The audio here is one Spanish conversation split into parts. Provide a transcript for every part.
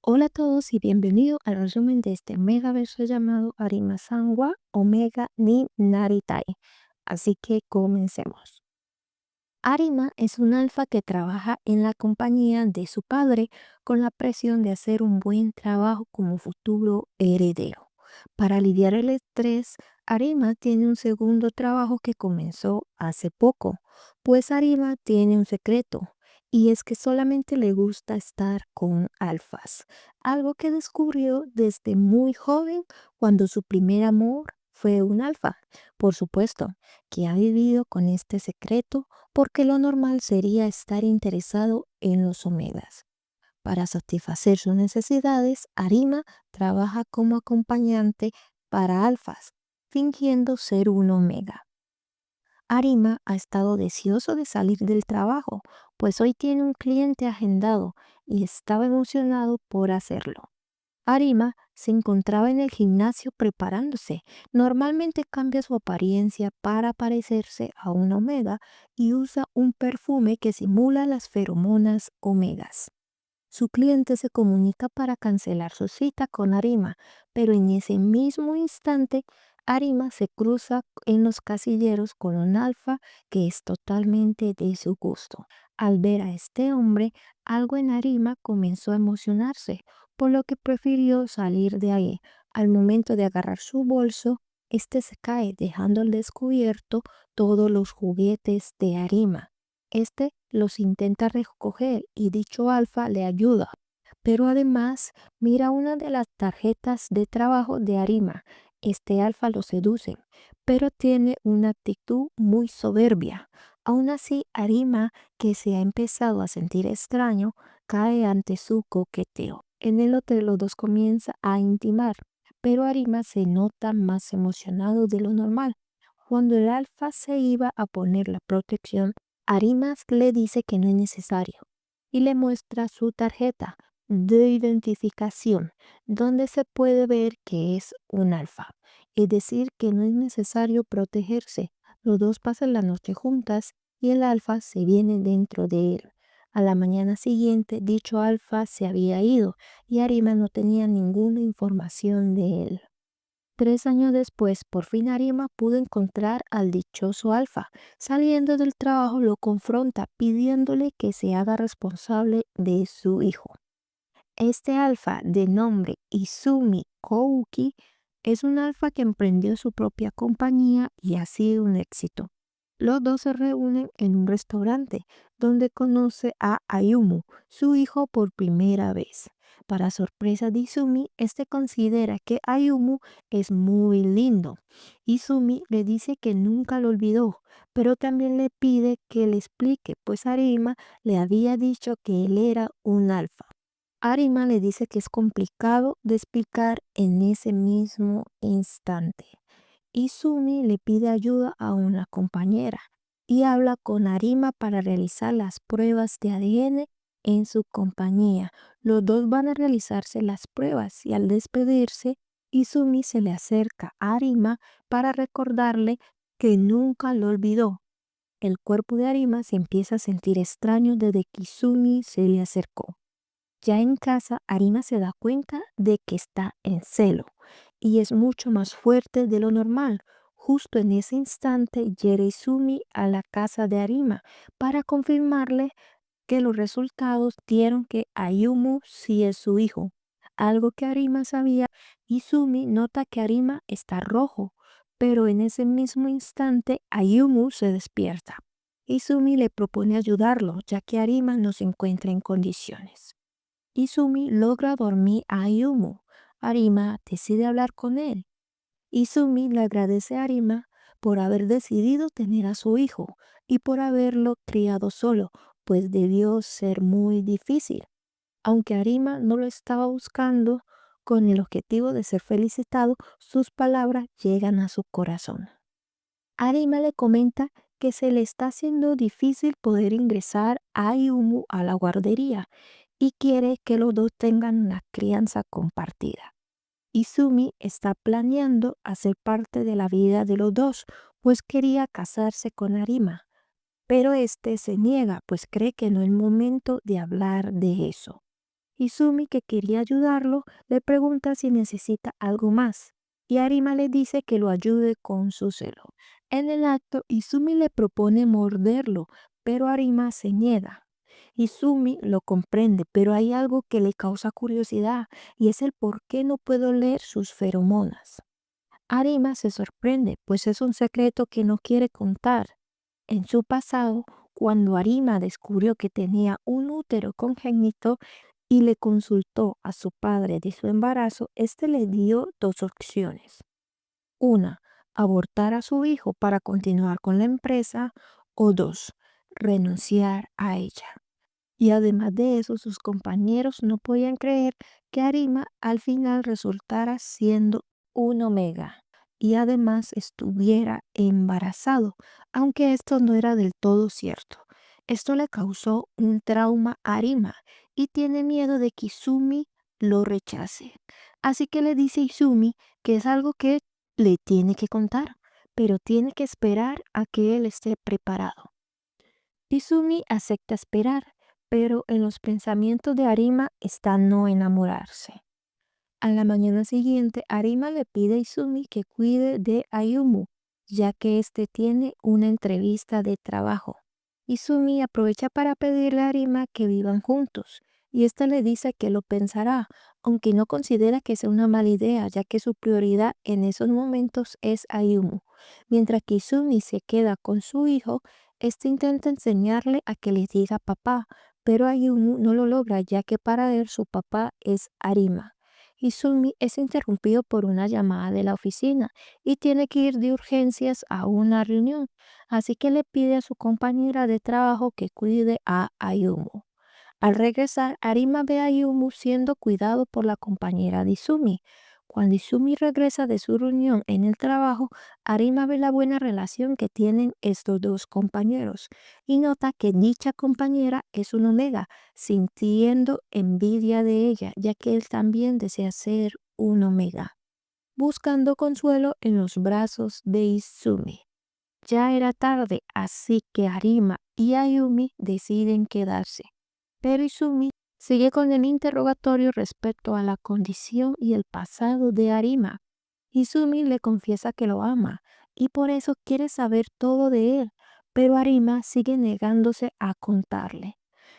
Hola a todos y bienvenido al resumen de este megaverso llamado Arima Sanwa Omega ni Naritai. Así que comencemos. Arima es un alfa que trabaja en la compañía de su padre con la presión de hacer un buen trabajo como futuro heredero. Para aliviar el estrés, Arima tiene un segundo trabajo que comenzó hace poco, pues Arima tiene un secreto y es que solamente le gusta estar con alfas, algo que descubrió desde muy joven cuando su primer amor fue un alfa. Por supuesto, que ha vivido con este secreto porque lo normal sería estar interesado en los omegas. Para satisfacer sus necesidades, Arima trabaja como acompañante para alfas, fingiendo ser un omega. Arima ha estado deseoso de salir del trabajo, pues hoy tiene un cliente agendado y estaba emocionado por hacerlo. Arima se encontraba en el gimnasio preparándose. Normalmente cambia su apariencia para parecerse a un omega y usa un perfume que simula las feromonas omegas. Su cliente se comunica para cancelar su cita con Arima, pero en ese mismo instante Arima se cruza en los casilleros con un alfa que es totalmente de su gusto. Al ver a este hombre, algo en Arima comenzó a emocionarse, por lo que prefirió salir de ahí. Al momento de agarrar su bolso, este se cae, dejando al descubierto todos los juguetes de Arima. Este los intenta recoger y dicho alfa le ayuda, pero además mira una de las tarjetas de trabajo de Arima. Este alfa lo seduce, pero tiene una actitud muy soberbia. Aún así, Arima, que se ha empezado a sentir extraño, cae ante su coqueteo. En el hotel los dos comienzan a intimar, pero Arima se nota más emocionado de lo normal. Cuando el alfa se iba a poner la protección, Arimas le dice que no es necesario y le muestra su tarjeta de identificación, donde se puede ver que es un alfa, es decir, que no es necesario protegerse. Los dos pasan la noche juntas y el alfa se viene dentro de él. A la mañana siguiente, dicho alfa se había ido y Arima no tenía ninguna información de él. 3 años después, por fin Arima pudo encontrar al dichoso Alfa. Saliendo del trabajo lo confronta pidiéndole que se haga responsable de su hijo. Este alfa, de nombre Izumi Kouki, es un alfa que emprendió su propia compañía y ha sido un éxito. Los dos se reúnen en un restaurante donde conoce a Ayumu, su hijo, por primera vez. Para sorpresa de Izumi, este considera que Ayumu es muy lindo. Izumi le dice que nunca lo olvidó, pero también le pide que le explique, pues Arima le había dicho que él era un alfa. Arima le dice que es complicado de explicar en ese mismo instante. Izumi le pide ayuda a una compañera y habla con Arima para realizar las pruebas de ADN en su compañía. Los dos van a realizarse las pruebas y al despedirse, Izumi se le acerca a Arima para recordarle que nunca lo olvidó. El cuerpo de Arima se empieza a sentir extraño desde que Izumi se le acercó. Ya en casa, Arima se da cuenta de que está en celo y es mucho más fuerte de lo normal. Justo en ese instante llega Izumi a la casa de Arima para confirmarle que los resultados dieron que Ayumu sí es su hijo. Algo que Arima sabía, Izumi nota que Arima está rojo, pero en ese mismo instante Ayumu se despierta. Izumi le propone ayudarlo, ya que Arima no se encuentra en condiciones. Izumi logra dormir a Ayumu. Arima decide hablar con él. Izumi le agradece a Arima por haber decidido tener a su hijo y por haberlo criado solo, pues debió ser muy difícil. Aunque Arima no lo estaba buscando con el objetivo de ser felicitado, sus palabras llegan a su corazón. Arima le comenta que se le está haciendo difícil poder ingresar a Ayumu a la guardería y quiere que los dos tengan una crianza compartida. Izumi está planeando hacer parte de la vida de los dos, pues quería casarse con Arima, pero este se niega, pues cree que no es momento de hablar de eso. Izumi, que quería ayudarlo, le pregunta si necesita algo más, y Arima le dice que lo ayude con su celo. En el acto, Izumi le propone morderlo, pero Arima se niega. Izumi lo comprende, pero hay algo que le causa curiosidad, y es el por qué no puedo leer sus feromonas. Arima se sorprende, pues es un secreto que no quiere contar. En su pasado, cuando Arima descubrió que tenía un útero congénito y le consultó a su padre de su embarazo, este le dio dos opciones. Una, abortar a su hijo para continuar con la empresa, o dos, renunciar a ella. Y además de eso, sus compañeros no podían creer que Arima al final resultara siendo un omega y además estuviera embarazado, aunque esto no era del todo cierto. Esto le causó un trauma a Arima y tiene miedo de que Izumi lo rechace. Así que le dice a Izumi que es algo que le tiene que contar, pero tiene que esperar a que él esté preparado. Izumi acepta esperar, pero en los pensamientos de Arima está no enamorarse. A la mañana siguiente, Arima le pide a Izumi que cuide de Ayumu, ya que éste tiene una entrevista de trabajo. Izumi aprovecha para pedirle a Arima que vivan juntos, y ésta le dice que lo pensará, aunque no considera que sea una mala idea, ya que su prioridad en esos momentos es Ayumu. Mientras que Izumi se queda con su hijo, este intenta enseñarle a que le diga papá, pero Ayumu no lo logra, ya que para él su papá es Arima. Izumi es interrumpido por una llamada de la oficina y tiene que ir de urgencias a una reunión, así que le pide a su compañera de trabajo que cuide a Ayumu. Al regresar, Arima ve a Ayumu siendo cuidado por la compañera de Izumi. Cuando Izumi regresa de su reunión en el trabajo, Arima ve la buena relación que tienen estos dos compañeros y nota que dicha compañera es un omega, sintiendo envidia de ella, ya que él también desea ser un omega, buscando consuelo en los brazos de Izumi. Ya era tarde, así que Arima y Ayumi deciden quedarse, pero Izumi sigue con el interrogatorio respecto a la condición y el pasado de Arima. Izumi le confiesa que lo ama y por eso quiere saber todo de él, pero Arima sigue negándose a contarle.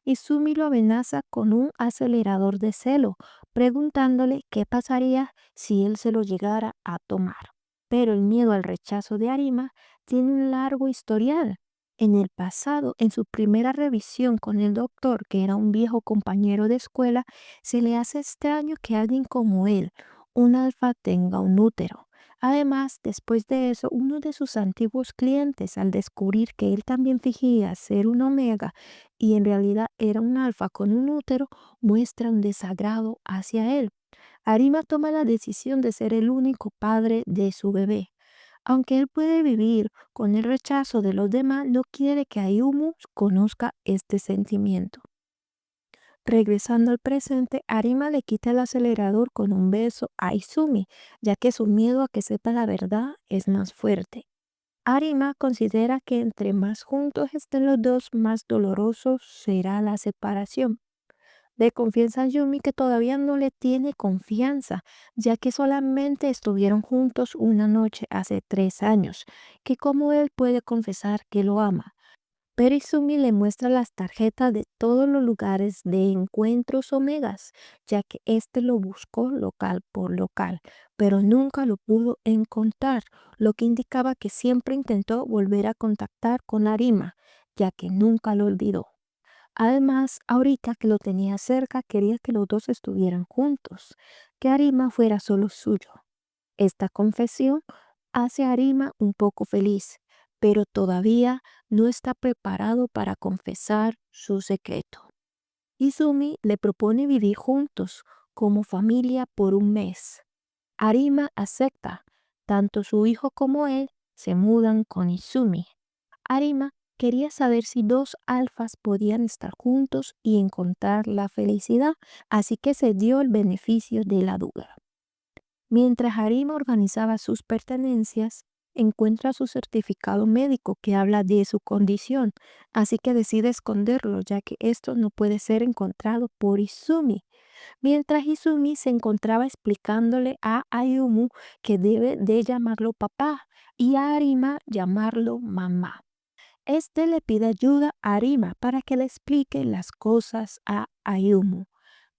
Izumi lo amenaza con un acelerador de celo, preguntándole qué pasaría si él se lo llegara a tomar. Pero el miedo al rechazo de Arima tiene un largo historial. En el pasado, en su primera revisión con el doctor, que era un viejo compañero de escuela, se le hace extraño que alguien como él, un alfa, tenga un útero. Además, después de eso, uno de sus antiguos clientes, al descubrir que él también fingía ser un omega y en realidad era un alfa con un útero, muestra un desagrado hacia él. Arima toma la decisión de ser el único padre de su bebé. Aunque él puede vivir con el rechazo de los demás, no quiere que Ayumu conozca este sentimiento. Regresando al presente, Arima le quita el acelerador con un beso a Izumi, ya que su miedo a que sepa la verdad es más fuerte. Arima considera que entre más juntos estén los dos, más doloroso será la separación. Le confiesa a Yumi que todavía no le tiene confianza, ya que solamente estuvieron juntos una noche hace 3 años, que como él puede confesar que lo ama. Pero Izumi le muestra las tarjetas de todos los lugares de encuentros omegas, ya que este lo buscó local por local, pero nunca lo pudo encontrar, lo que indicaba que siempre intentó volver a contactar con Arima, ya que nunca lo olvidó. Además, ahorita que lo tenía cerca, quería que los dos estuvieran juntos, que Arima fuera solo suyo. Esta confesión hace a Arima un poco feliz, pero todavía no está preparado para confesar su secreto. Izumi le propone vivir juntos como familia por un mes. Arima acepta. Tanto su hijo como él se mudan con Izumi. Arima quería saber si dos alfas podían estar juntos y encontrar la felicidad, así que se dio el beneficio de la duda. Mientras Arima organizaba sus pertenencias, encuentra su certificado médico que habla de su condición, así que decide esconderlo ya que esto no puede ser encontrado por Izumi. mientras Izumi se encontraba explicándole a Ayumu que debe de llamarlo papá y a Arima llamarlo mamá. Este le pide ayuda a Arima para que le explique las cosas a Ayumu.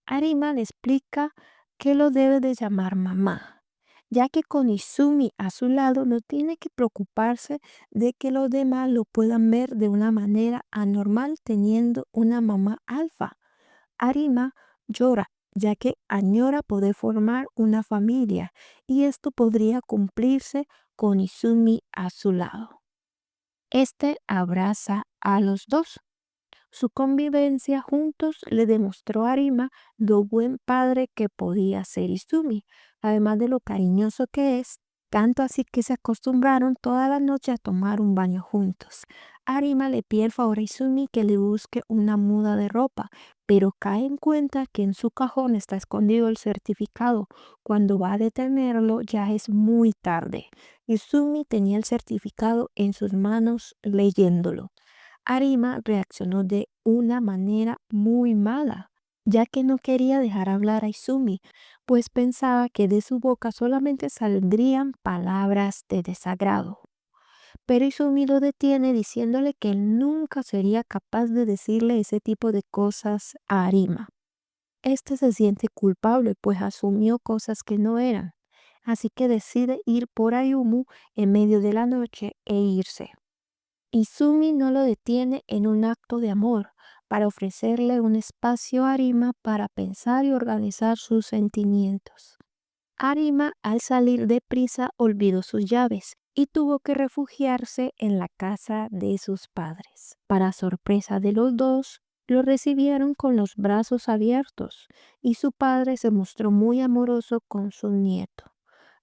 Arima le explica que lo debe de llamar mamá, ya que con Izumi a su lado no tiene que preocuparse de que los demás lo puedan ver de una manera anormal teniendo una mamá alfa. Arima llora, ya que añora poder formar una familia y esto podría cumplirse con Izumi a su lado. Este abraza a los dos. Su convivencia juntos le demostró a Arima lo buen padre que podía ser Izumi, además de lo cariñoso que es, tanto así que se acostumbraron toda la noche a tomar un baño juntos. Arima le pide el favor a Izumi que le busque una muda de ropa, pero cae en cuenta que en su cajón está escondido el certificado. Cuando va a detenerlo ya es muy tarde. Izumi tenía el certificado en sus manos leyéndolo. Arima reaccionó de una manera muy mala, ya que no quería dejar hablar a Izumi, pues pensaba que de su boca solamente saldrían palabras de desagrado. Pero Izumi lo detiene diciéndole que él nunca sería capaz de decirle ese tipo de cosas a Arima. Este se siente culpable, pues asumió cosas que no eran, así que decide ir por Ayumu en medio de la noche e irse. Izumi no lo detiene en un acto de amor para ofrecerle un espacio a Arima para pensar y organizar sus sentimientos. Arima, al salir deprisa, olvidó sus llaves y tuvo que refugiarse en la casa de sus padres. Para sorpresa de los dos, lo recibieron con los brazos abiertos y su padre se mostró muy amoroso con su nieto.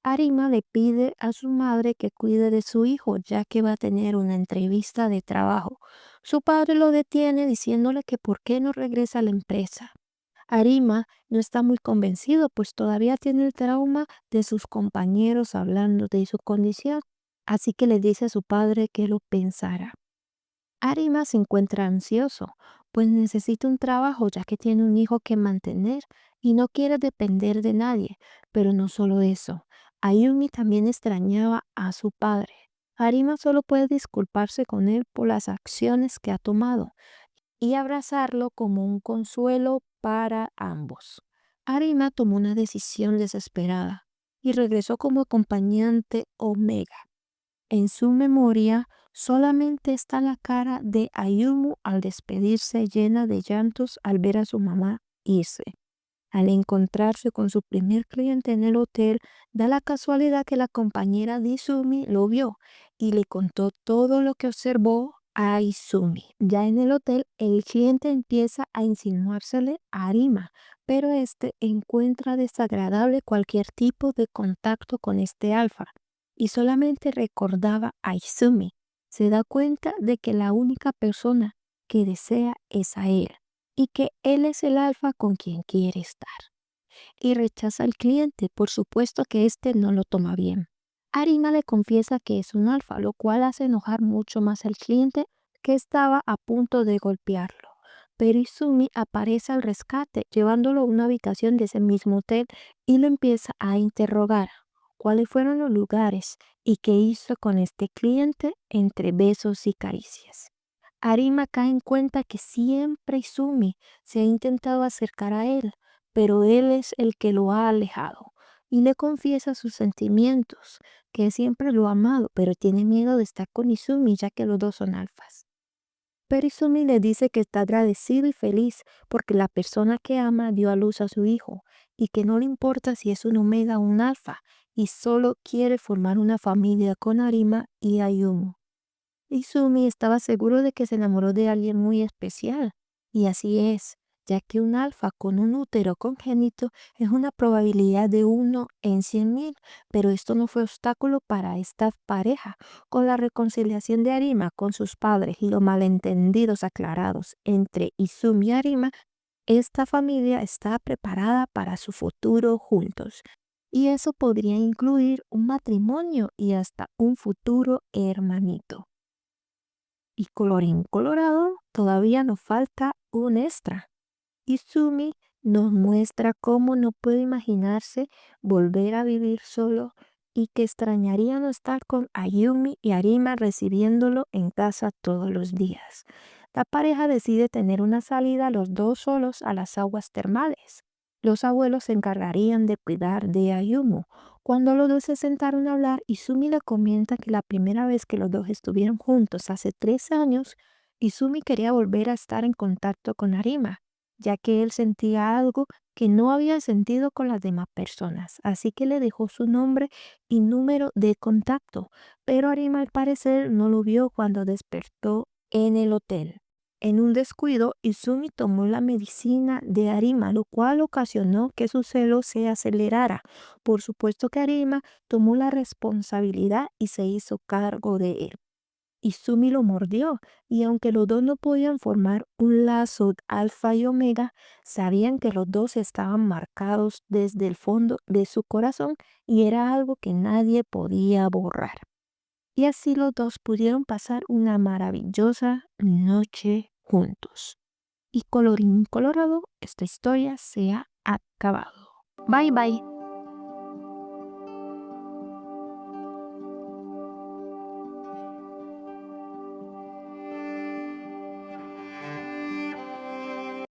Arima le pide a su madre que cuide de su hijo, ya que va a tener una entrevista de trabajo. Su padre lo detiene diciéndole que por qué no regresa a la empresa. Arima no está muy convencido, pues todavía tiene el trauma de sus compañeros hablando de su condición, así que le dice a su padre que lo pensara. Arima se encuentra ansioso, pues necesita un trabajo ya que tiene un hijo que mantener y no quiere depender de nadie. Pero no solo eso, Ayumi también extrañaba a su padre. Arima solo puede disculparse con él por las acciones que ha tomado y abrazarlo como un consuelo para ambos. Arima tomó una decisión desesperada y regresó como acompañante Omega. En su memoria solamente está la cara de Ayumu al despedirse llena de llantos al ver a su mamá irse. Al encontrarse con su primer cliente en el hotel, da la casualidad que la compañera de Izumi lo vio y le contó todo lo que observó a Izumi. Ya en el hotel, el cliente empieza a insinuársele a Arima, pero este encuentra desagradable cualquier tipo de contacto con este alfa y solamente recordaba a Izumi. Se da cuenta de que la única persona que desea es a él y que él es el alfa con quien quiere estar. Y rechaza al cliente, por supuesto que éste no lo toma bien. Arima le confiesa que es un alfa, lo cual hace enojar mucho más al cliente que estaba a punto de golpearlo. Pero Izumi aparece al rescate, llevándolo a una habitación de ese mismo hotel y lo empieza a interrogar. ¿Cuáles fueron los lugares y qué hizo con este cliente entre besos y caricias? Arima cae en cuenta que siempre Izumi se ha intentado acercar a él, pero él es el que lo ha alejado y le confiesa sus sentimientos, que siempre lo ha amado, pero tiene miedo de estar con Izumi ya que los dos son alfas. Pero Izumi le dice que está agradecido y feliz porque la persona que ama dio a luz a su hijo y que no le importa si es un omega o un alfa y solo quiere formar una familia con Arima y Ayumu. Izumi estaba seguro de que se enamoró de alguien muy especial, y así es, ya que un alfa con un útero congénito es una probabilidad de 1 en 100.000, pero esto no fue obstáculo para esta pareja. Con la reconciliación de Arima con sus padres y los malentendidos aclarados entre Izumi y Arima, esta familia está preparada para su futuro juntos. Y eso podría incluir un matrimonio y hasta un futuro hermanito. Y colorín colorado, todavía nos falta un extra. Izumi nos muestra cómo no puede imaginarse volver a vivir solo y que extrañaría no estar con Ayumi y Arima recibiéndolo en casa todos los días. La pareja decide tener una salida los dos solos a las aguas termales. Los abuelos se encargarían de cuidar de Ayumu. Cuando los dos se sentaron a hablar, Izumi le comenta que la primera vez que los dos estuvieron juntos hace 3 años, Izumi quería volver a estar en contacto con Arima, ya que él sentía algo que no había sentido con las demás personas, así que le dejó su nombre y número de contacto, pero Arima al parecer no lo vio cuando despertó en el hotel. En un descuido, Izumi tomó la medicina de Arima, lo cual ocasionó que su celo se acelerara. Por supuesto que Arima tomó la responsabilidad y se hizo cargo de él. Izumi lo mordió, y aunque los dos no podían formar un lazo alfa y omega, sabían que los dos estaban marcados desde el fondo de su corazón y era algo que nadie podía borrar. Y así los dos pudieron pasar una maravillosa noche juntos. Y colorín colorado, esta historia se ha acabado. Bye bye.